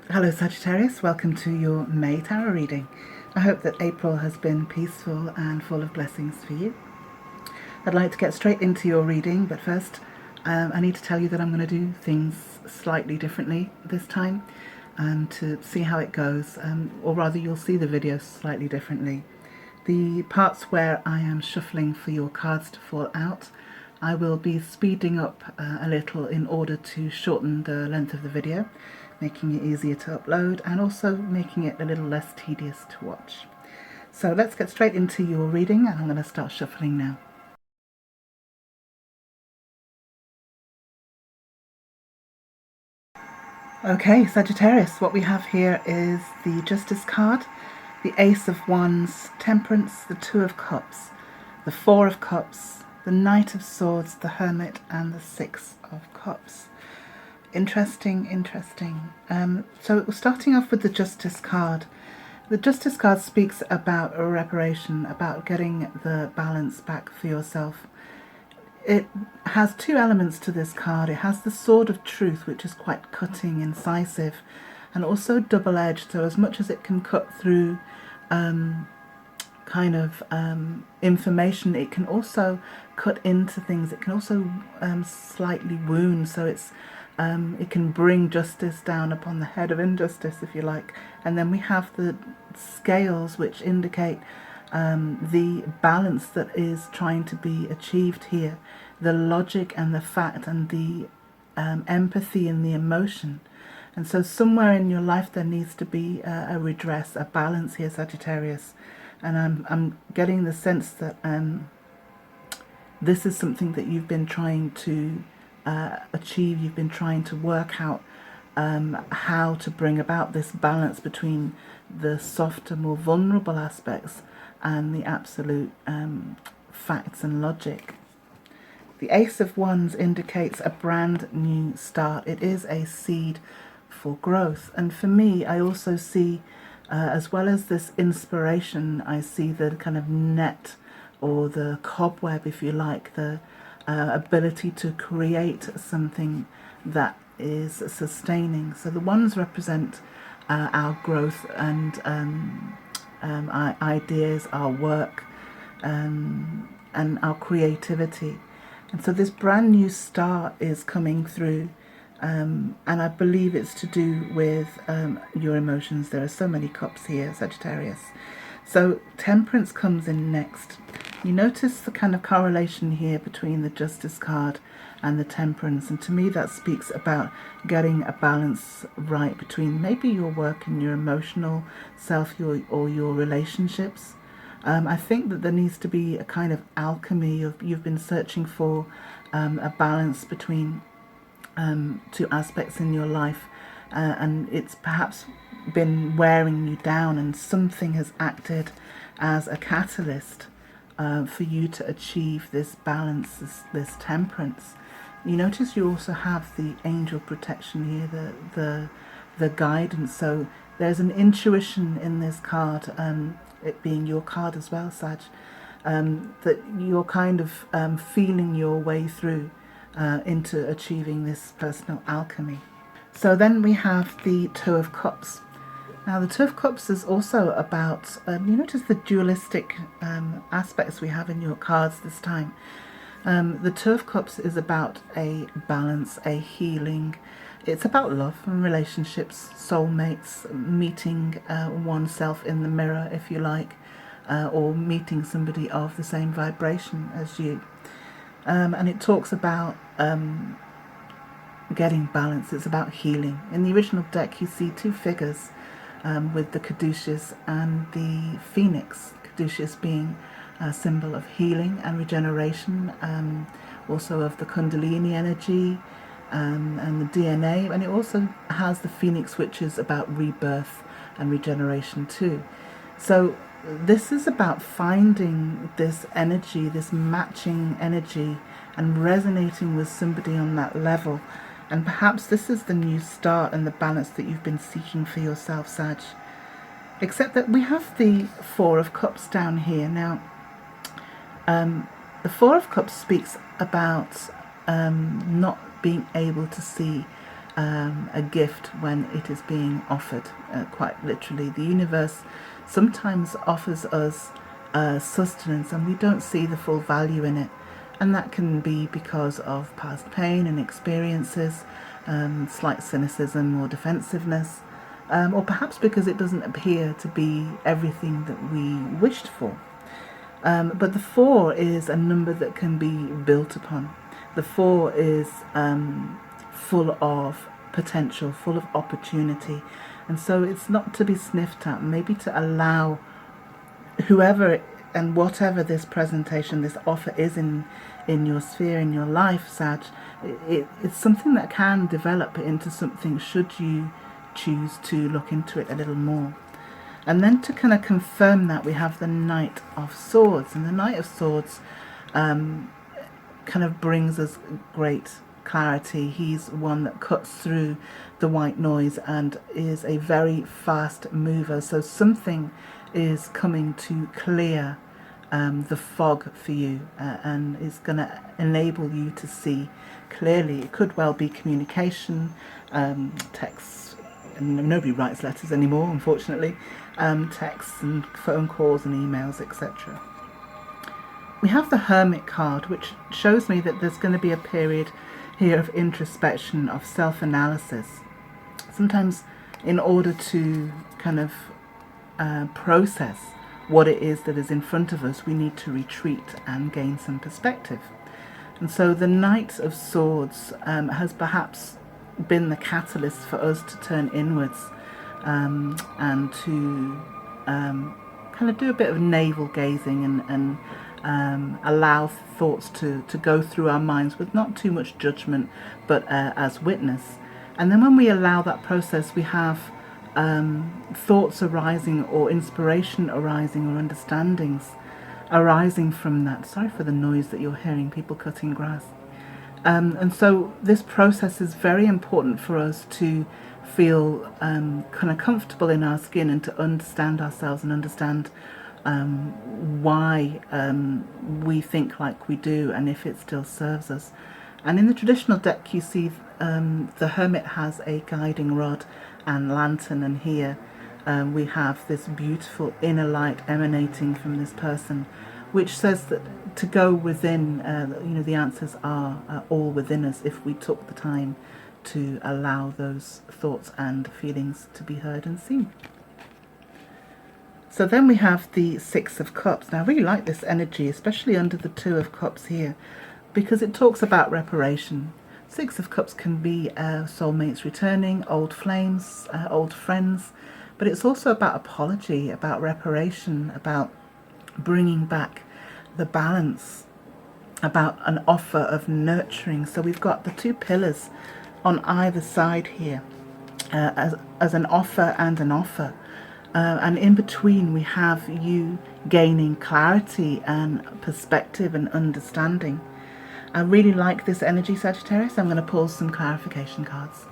Hello Sagittarius, welcome to your May tarot reading. I hope that April has been peaceful and full of blessings for you. I'd like to get straight into your reading, but first I need to tell you that I'm going to do things slightly differently this time to see how it goes, or rather you'll see the video slightly differently. The parts where I am shuffling for your cards to fall out, I will be speeding up a little in order to shorten the length of the video, making it easier to upload and also making it a little less tedious to watch. So let's get straight into your reading, and I'm going to start shuffling now. Okay, Sagittarius, what we have here is the Justice card, the Ace of Wands, Temperance, the Two of Cups, the Four of Cups, the Knight of Swords, the Hermit, and the Six of Cups. Interesting. So starting off with the Justice card. The Justice card speaks about a reparation, about getting the balance back for yourself. It has two elements to this card. It has the Sword of Truth, which is quite cutting, incisive, and also double-edged. So as much as it can cut through information, it can also cut into things. It can also slightly wound. So it can bring justice down upon the head of injustice, if you like. And then we have the scales, which indicate the balance that is trying to be achieved here, the logic and the fact and the empathy and the emotion. And so somewhere in your life there needs to be a redress, a balance here, Sagittarius. And I'm getting the sense that this is something that you've been trying to achieve. You've been trying to work out how to bring about this balance between the softer, more vulnerable aspects and the absolute facts and logic. The Ace of Wands indicates a brand new start. It is a seed for growth. And for me, I also see, as well as this inspiration, I see the kind of net or the cobweb, if you like, the ability to create something that is sustaining. So the ones represent our growth and our ideas, our work, and our creativity. And so this brand new start is coming through, and I believe it's to do with your emotions. There are so many cups here, Sagittarius. So Temperance comes in next. You notice the kind of correlation here between the Justice card and the Temperance, and to me that speaks about getting a balance right between maybe your work and your emotional self, or your relationships. I think that there needs to be a kind of alchemy of, you've been searching for a balance between two aspects in your life, and it's perhaps been wearing you down, and something has acted as a catalyst for you to achieve this balance, this temperance. You notice you also have the angel protection here, the guidance. So there's an intuition in this card, it being your card as well, Sag, that you're kind of feeling your way through into achieving this personal alchemy. So then we have the Two of Cups. Now the Two of Cups is also about, you notice the dualistic aspects we have in your cards this time. The Two of Cups is about a balance, a healing. It's about love and relationships, soulmates, meeting oneself in the mirror, if you like, or meeting somebody of the same vibration as you. And it talks about getting balance. It's about healing. In the original deck you see two figures with the caduceus and the phoenix. Caduceus being a symbol of healing and regeneration, also of the kundalini energy and the DNA, and it also has the phoenix, which is about rebirth and regeneration too. So this is about finding this energy, this matching energy, and resonating with somebody on that level. And perhaps this is the new start and the balance that you've been seeking for yourself, Sag. Except that we have the Four of Cups down here. Now, the Four of Cups speaks about not being able to see a gift when it is being offered. Quite literally, the universe sometimes offers us sustenance and we don't see the full value in it, and that can be because of past pain and experiences, slight cynicism or defensiveness, or perhaps because it doesn't appear to be everything that we wished for. But the 4 is a number that can be built upon. The 4 is full of potential, full of opportunity, and so it's not to be sniffed at. Maybe to allow whoever and whatever this presentation, this offer is in your sphere, in your life, Sag, it's something that can develop into something should you choose to look into it a little more. And then to kind of confirm that, we have the Knight of Swords, and the Knight of Swords kind of brings us great clarity. He's one that cuts through the white noise and is a very fast mover. So something is coming to clear the fog for you, and is going to enable you to see clearly. It could well be communication, texts, and nobody writes letters anymore, unfortunately, texts and phone calls and emails, etc. We have the Hermit card, which shows me that there's going to be a period here of introspection, of self-analysis. Sometimes in order to kind of process what it is that is in front of us, we need to retreat and gain some perspective. And so the Knight of Swords has perhaps been the catalyst for us to turn inwards, and to kind of do a bit of navel gazing and allow thoughts to go through our minds with not too much judgment, but as witness. And then when we allow that process, we have thoughts arising, or inspiration arising, or understandings arising from that. Sorry for the noise that you're hearing, people cutting grass. And so this process is very important for us to feel kind of comfortable in our skin, and to understand ourselves and understand why we think like we do, and if it still serves us. And in the traditional deck, you see the Hermit has a guiding rod and lantern, and here we have this beautiful inner light emanating from this person, which says that to go within, the answers are all within us if we took the time to allow those thoughts and feelings to be heard and seen. So then we have the 6 of Cups. Now I really like this energy, especially under the 2 of Cups here, because it talks about reparation. 6 of Cups can be soulmates returning, old flames, old friends, but it's also about apology, about reparation, about bringing back the balance, about an offer of nurturing. So we've got the 2 pillars on either side here, as an offer and an offer. And in between we have you gaining clarity and perspective and understanding. I really like this energy, Sagittarius. I'm going to pull some clarification cards.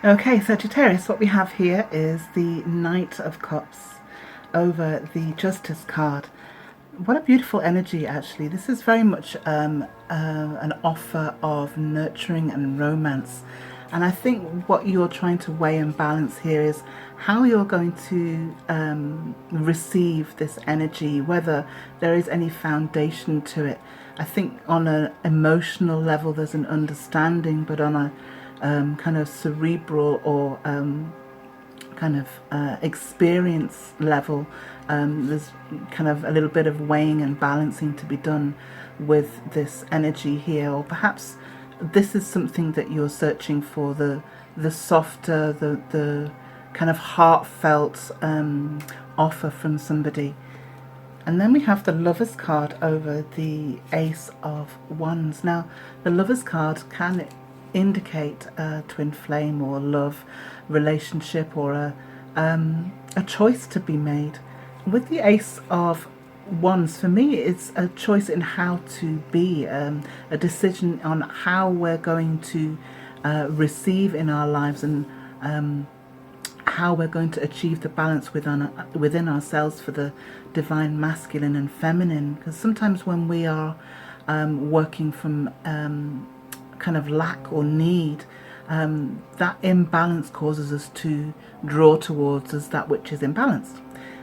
Okay, Sagittarius, what we have here is the Knight of Cups over the Justice card. What a beautiful energy, actually. This is very much an offer of nurturing and romance. And I think what you're trying to weigh and balance here is how you're going to receive this energy, whether there is any foundation to it. I think on an emotional level there's an understanding, but on a kind of cerebral or experience level, there's kind of a little bit of weighing and balancing to be done with this energy here. Or perhaps this is something that you're searching for, the softer, the kind of heartfelt offer from somebody. And then we have the Lovers card over the Ace of Wands. Now the Lovers card can indicate a twin flame or love relationship, or a choice to be made. With the Ace of Wands, for me it's a choice in how to be, a decision on how we're going to receive in our lives, and how we're going to achieve the balance within ourselves for the divine masculine and feminine. Because sometimes when we are working from kind of lack or need, that imbalance causes us to draw towards us that which is imbalanced.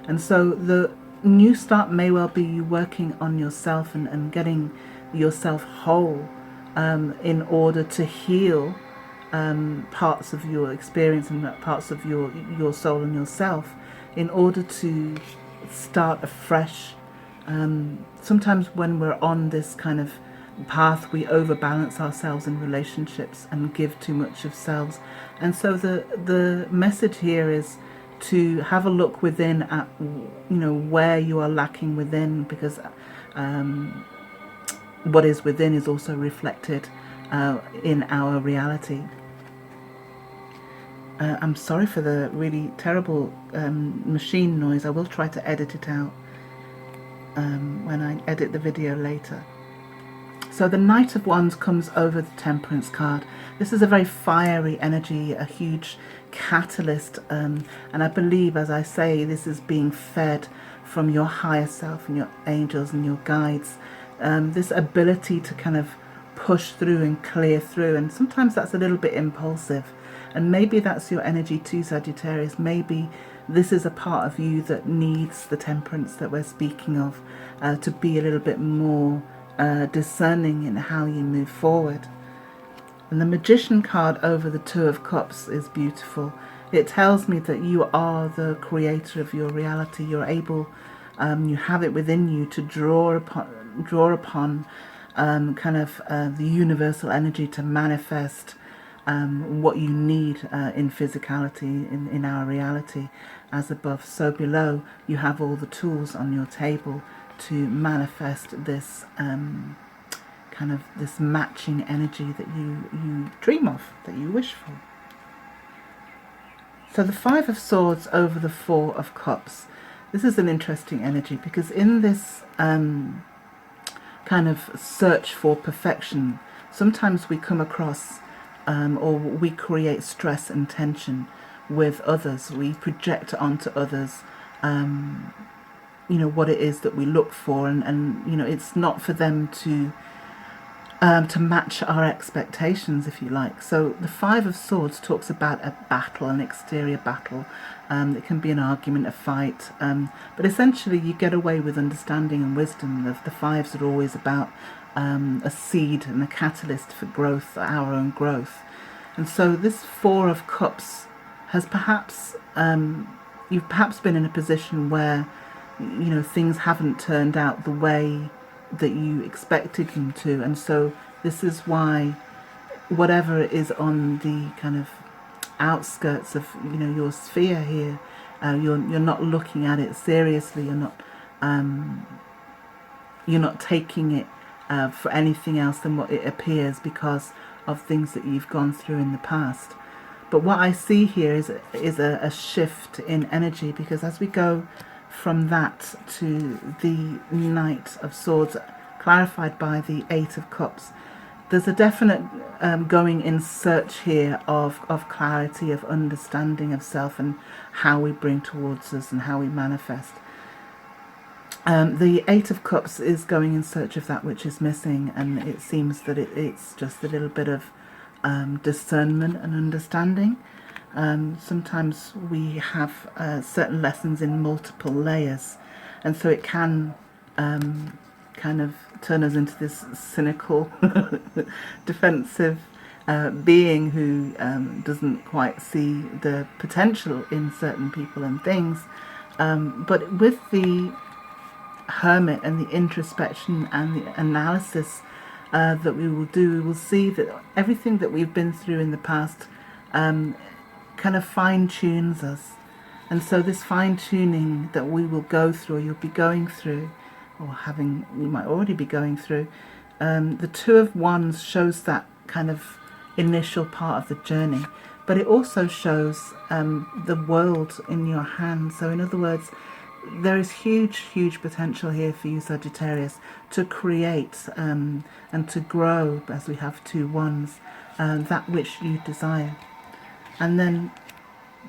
And so the new start may well be you working on yourself and getting yourself whole in order to heal parts of your experience and parts of your soul and yourself, in order to start afresh. Sometimes when we're on this kind of path, we overbalance ourselves in relationships and give too much of selves. And so the message here is to have a look within at, you know, where you are lacking within, because what is within is also reflected in our reality. I'm sorry for the really terrible machine noise. I will try to edit it out when I edit the video later. So the Knight of Wands comes over the Temperance card. This is a very fiery energy, a huge catalyst, and I believe, as I say, this is being fed from your higher self and your angels and your guides. This ability to kind of push through and clear through, and sometimes that's a little bit impulsive, and maybe that's your energy too, Sagittarius. Maybe this is a part of you that needs the temperance that we're speaking of, to be a little bit more discerning in how you move forward. And the Magician card over the Two of Cups is beautiful. It tells me that you are the creator of your reality. You're able, you have it within you to draw upon kind of the universal energy to manifest what you need in physicality, in our reality. As above, so below. You have all the tools on your table to manifest this kind of this matching energy that you dream of, that you wish for. So the Five of Swords over the Four of Cups. This is an interesting energy, because in this kind of search for perfection, sometimes we come across or we create stress and tension with others. We project onto others you know, what it is that we look for, and you know, it's not for them to match our expectations, if you like. So the Five of Swords talks about a battle, an exterior battle. It can be an argument, a fight, but essentially you get away with understanding and wisdom. The fives are always about a seed and a catalyst for growth, our own growth. And so this Four of Cups has perhaps, you've perhaps been in a position where, you know, things haven't turned out the way that you expected them to, and so this is why whatever is on the kind of outskirts of, you know, your sphere here, you're not looking at it seriously. You're not taking it for anything else than what it appears, because of things that you've gone through in the past. But what I see here is a shift in energy, because as we go from that to the Knight of Swords, clarified by the Eight of Cups, there's a definite going in search here of clarity, of understanding of self and how we bring towards us and how we manifest. The Eight of Cups is going in search of that which is missing, and it seems that it's just a little bit of discernment and understanding. Sometimes we have certain lessons in multiple layers, and so it can kind of turn us into this cynical, defensive being who doesn't quite see the potential in certain people and things. But with the Hermit and the introspection and the analysis that we will do, we will see that everything that we've been through in the past kind of fine-tunes us. And so this fine-tuning that we will go through, you'll be going through, or you might already be going through, the Two of Wands shows that kind of initial part of the journey, but it also shows the world in your hands. So in other words, there is huge potential here for you, Sagittarius, to create and to grow, as we have two wands, that which you desire. And then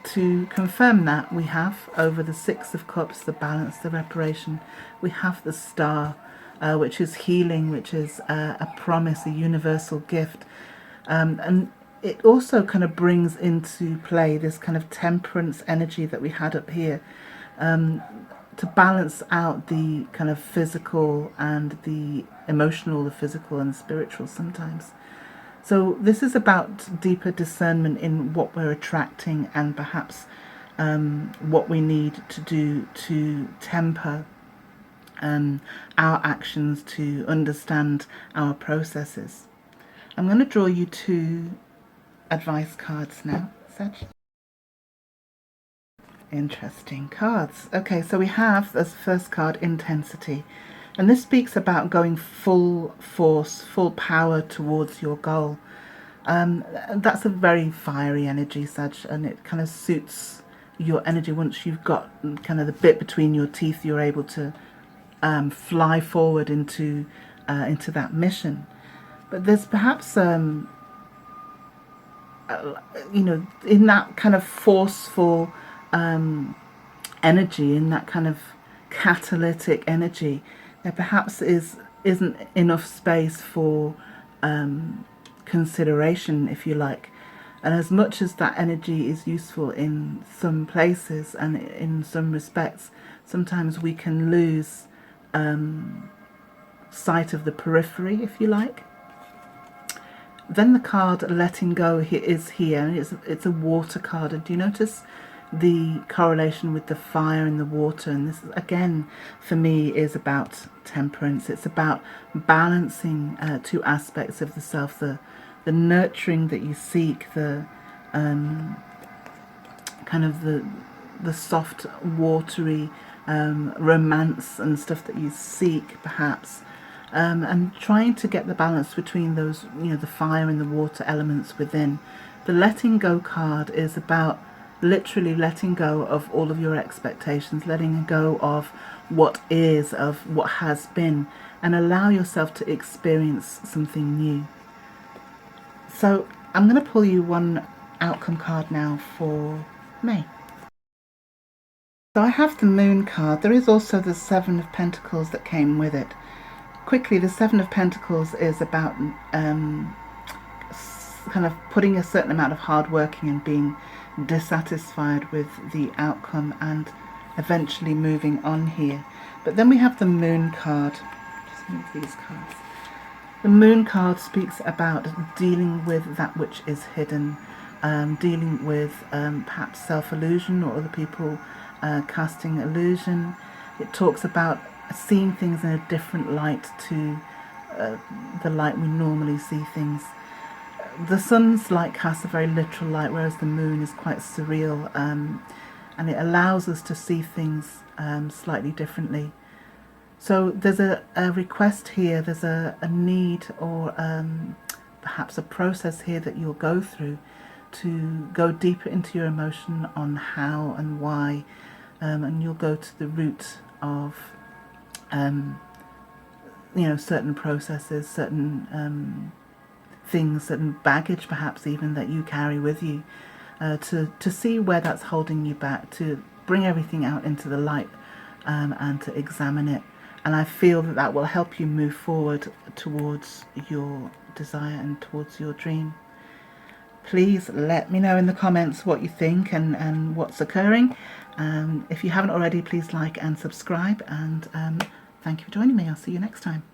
to confirm that, we have over the Six of Cups, the balance, the reparation, we have the Star, which is healing, which is a promise, a universal gift. And it also kind of brings into play this kind of temperance energy that we had up here, to balance out the kind of physical and the emotional, the physical and the spiritual sometimes. So this is about deeper discernment in what we're attracting and perhaps what we need to do to temper our actions, to understand our processes. I'm going to draw you 2 advice cards now, Sag. Interesting cards. Okay, so we have as first card intensity, and this speaks about going full force, full power towards your goal. That's a very fiery energy, Sag, and it kind of suits your energy. Once you've got kind of the bit between your teeth, you're able to fly forward into that mission. But there's perhaps you know, in that kind of forceful energy, in that kind of catalytic energy, there perhaps isn't enough space for consideration, if you like. And as much as that energy is useful in some places and in some respects, sometimes we can lose sight of the periphery, if you like. Then the card letting go is here, and it's a water card. And do you notice the correlation with the fire and the water? And this again for me is about temperance. It's about balancing 2 aspects of the self, the nurturing that you seek, the kind of the soft watery romance and stuff that you seek perhaps, and trying to get the balance between those, you know, the fire and the water elements within. The letting go card is about literally letting go of all of your expectations, letting go of what is, of what has been, and allow yourself to experience something new. So I'm going to pull you 1 outcome card now for May. So I have the Moon card. There is also the 7 of Pentacles that came with it. Quickly, the 7 of Pentacles is about kind of putting a certain amount of hard working and being dissatisfied with the outcome and eventually moving on here. But then we have the Moon card. Just move these cards. The Moon card speaks about dealing with that which is hidden, dealing with perhaps self-illusion or other people casting illusion. It talks about seeing things in a different light to the light we normally see things. The sun's light casts a very literal light, whereas the moon is quite surreal, and it allows us to see things slightly differently. So there's a request here, there's a need or perhaps a process here that you'll go through to go deeper into your emotion on how and why, and you'll go to the root of certain processes, certain things, certain baggage perhaps even that you carry with you, to see where that's holding you back, to bring everything out into the light, and to examine it. And I feel that that will help you move forward towards your desire and towards your dream. Please let me know in the comments what you think and what's occurring. If you haven't already, please like and subscribe, and thank you for joining me. I'll see you next time.